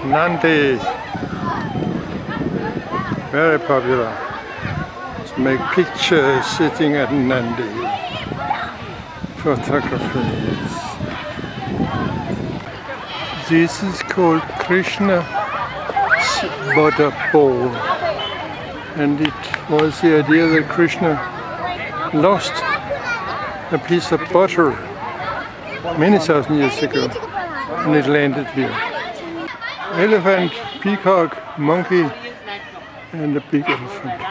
Nandi. Very popular. To make pictures sitting at Nandi. Photographies. This is called Krishna Butterball. And it was the idea that Krishna lost a piece of butter many thousand years ago, and it landed here. Elephant, peacock, monkey, and a big elephant.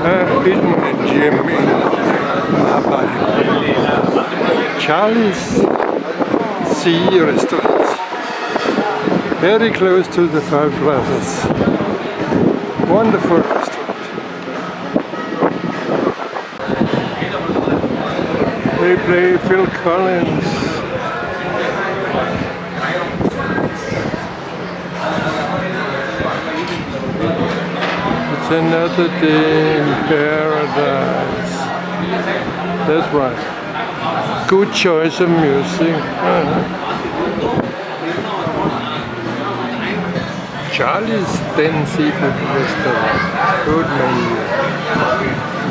I've been in a gym in Mahabalipuram. Charlie's Sea restaurant. Very close to the Five Rathas. Wonderful restaurant. They play Phil Collins. It's another day in paradise. That's right. Good choice of music. Charlie's Den Seafood Restaurant. Good menu.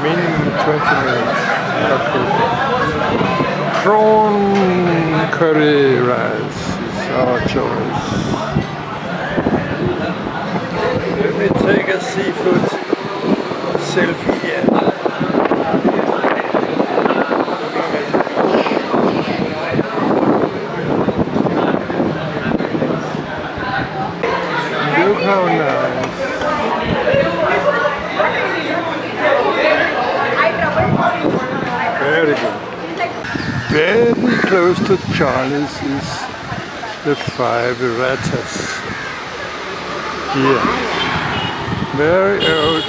Minimum 20 minutes. Prawn curry rice is our choice. Let me take a seafood selfie here. Look how nice. Very good. Very close to Charlie's is the Five Rathas. Here. Very old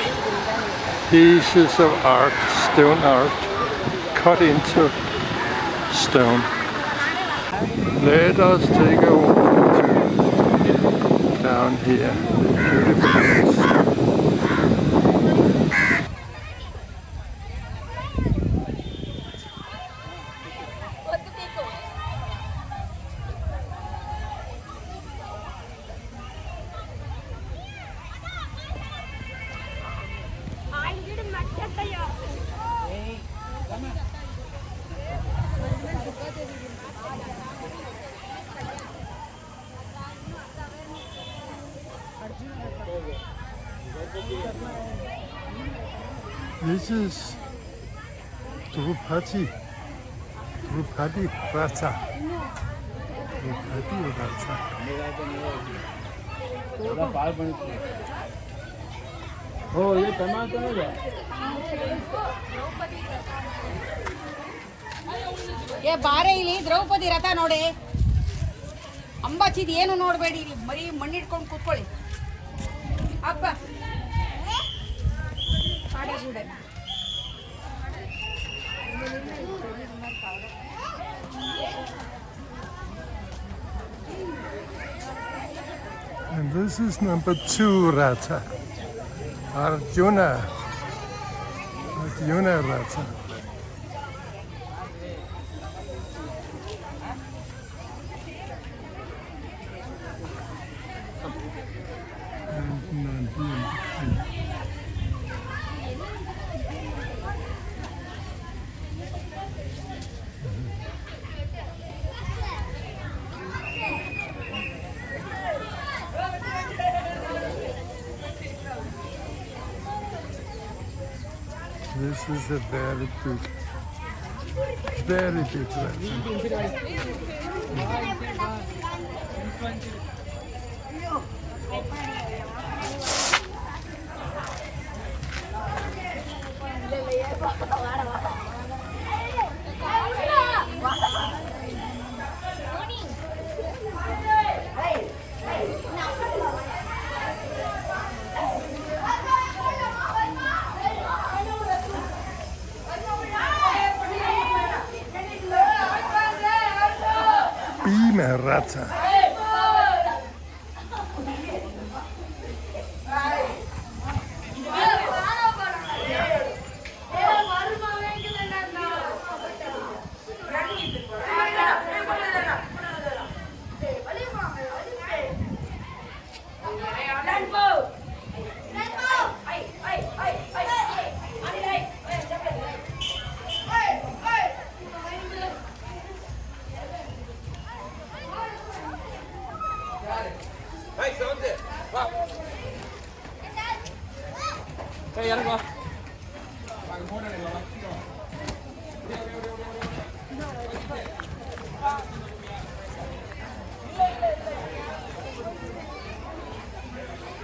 pieces of art, stone art, cut into stone. Let us take a walk down here. Beautiful place. This is Dravidian ratha. Dravidian ratha. Oh, ये टमाटर नहीं है। ये बारे इली द्रौपदी रथ नोडे अंबाचिद ಏನು ನೋಡಬೇಡಿ ಇಲ್ಲಿ ಮರಿ ಮಣ್ಣಿಟ್ಕೊಂಡು ಕೂತ್ಕೊಳ್ಳಿ ಅಪ್ಪ ಪಾಡಗುಡೆ And this is number 2 ratha. Arjuna ratha. This is a very big ratha. Bima Ratha.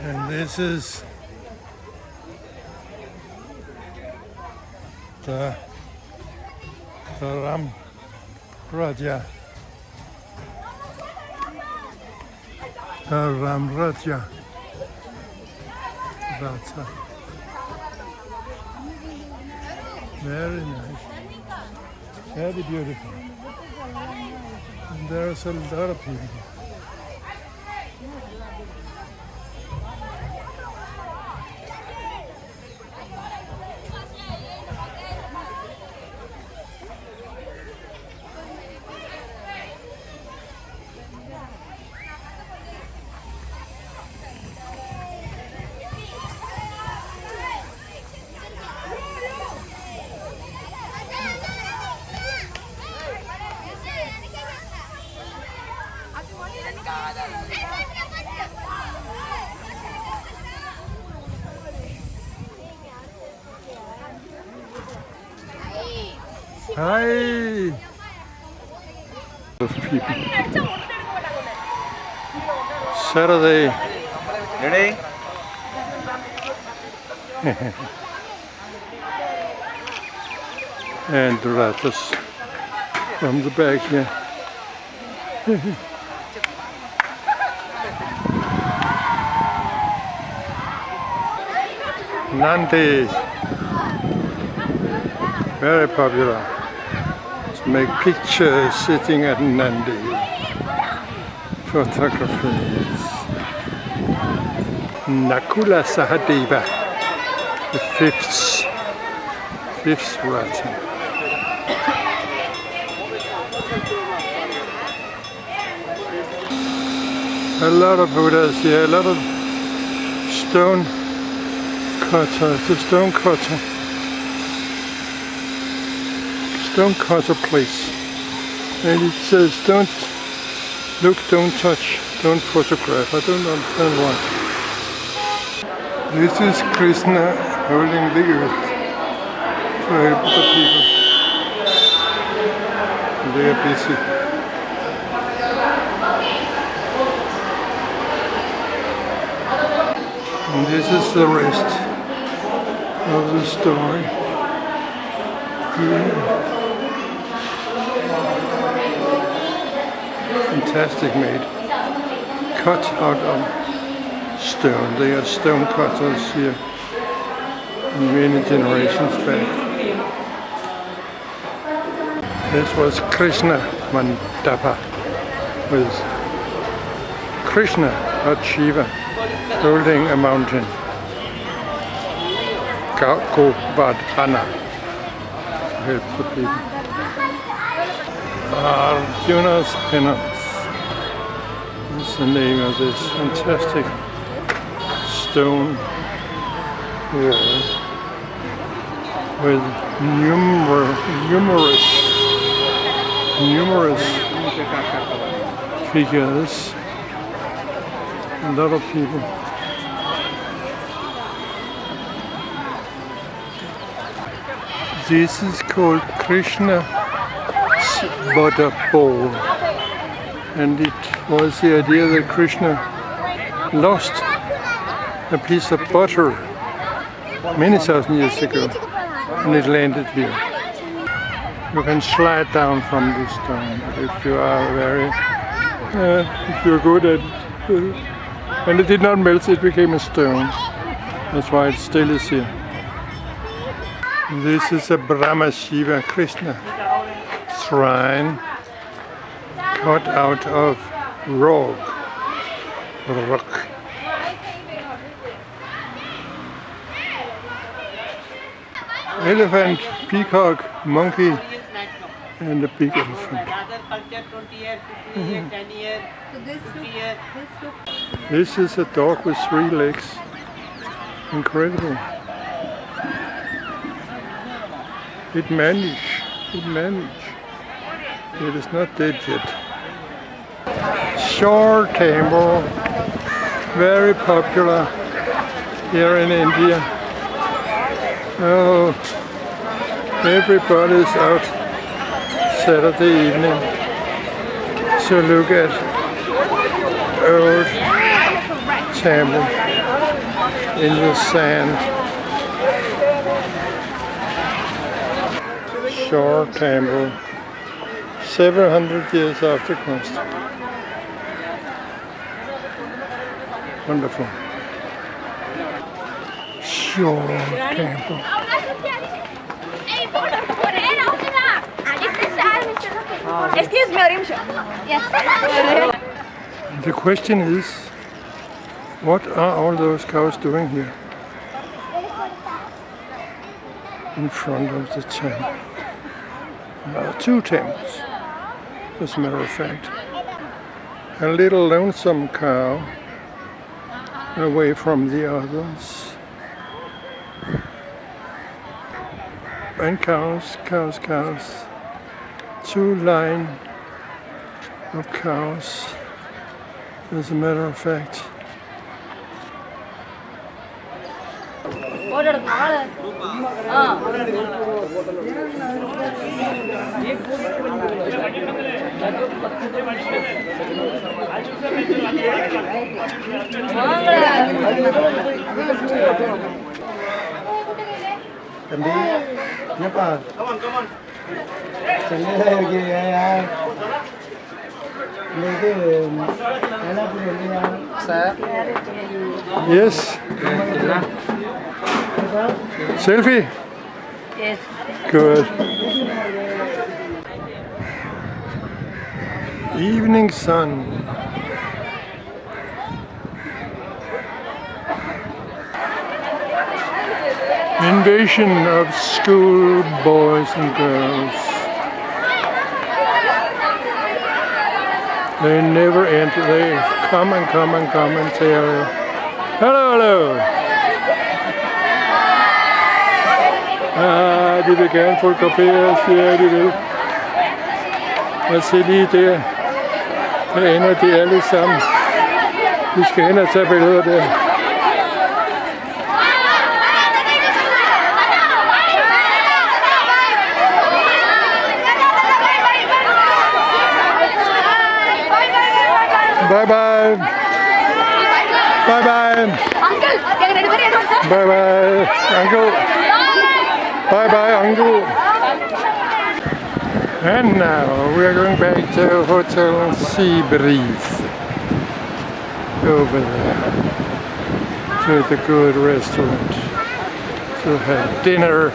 And this is the Ram Raja. The Ram Raja. Ratha. Very nice. Very beautiful. And there's a lot of people. Hi! Of people. Saturday. Ready? And the Rathas from the back here. Nandi. Very popular. To make pictures sitting at Nandi. Photographies. Nakula Sahadeva, the fifth Ratha. A lot of Buddhas here, a lot of stone cutter, the stone cutter place. And it says, don't look, don't touch, don't photograph. I don't understand why. This is Krishna holding the earth to help the people. They are busy. And this is the rest of the story. Yeah. Fantastic made. Cut out of stone. They are stone cutters here many generations back. This was Krishna Mandapa with Krishna, not Shiva, holding a mountain. Govardhana to help the people. Arjuna's Penance is the name of this fantastic stone wall with numerous figures, a lot of people. This is called Krishna Butterball, and it was the idea that Krishna lost a piece of butter many thousand years ago, and it landed here. You can slide down from this stone if you are if you're good at it. And it did not melt, it became a stone. That's why it still is here. This is a Brahma Shiva Krishna shrine cut out of rock. Elephant, peacock, monkey, and a big elephant. This is a dog with 3 legs. Incredible. It managed. It is not dead yet. Shore temple, very popular here in India. Oh, everybody's out Saturday evening to look at old temple in the sand. Shore temple, 700 years after Christ. Wonderful. Shore temple. Excuse me, Arimsha. Yes. The question is, what are all those cows doing here in front of the temple? There are 2 temples, as a matter of fact. A little lonesome cow away from the others. And cows. 2 line of cows, as a matter of fact. Yes. Selfie? Yes. Good. Evening sun. Invasion of school boys and girls. They never enter. They come and tell you, hello. De vil gerne fotograferes. Ja, de vil. Og se lige der. Der ender de alle sammen. Vi skal hen og tage billeder der. Bye bye. Bye bye. Uncle, Bye bye, uncle. Bye bye, uncle. And now we are going back to Hotel Sea Breeze. Over there. To the good restaurant. To have dinner.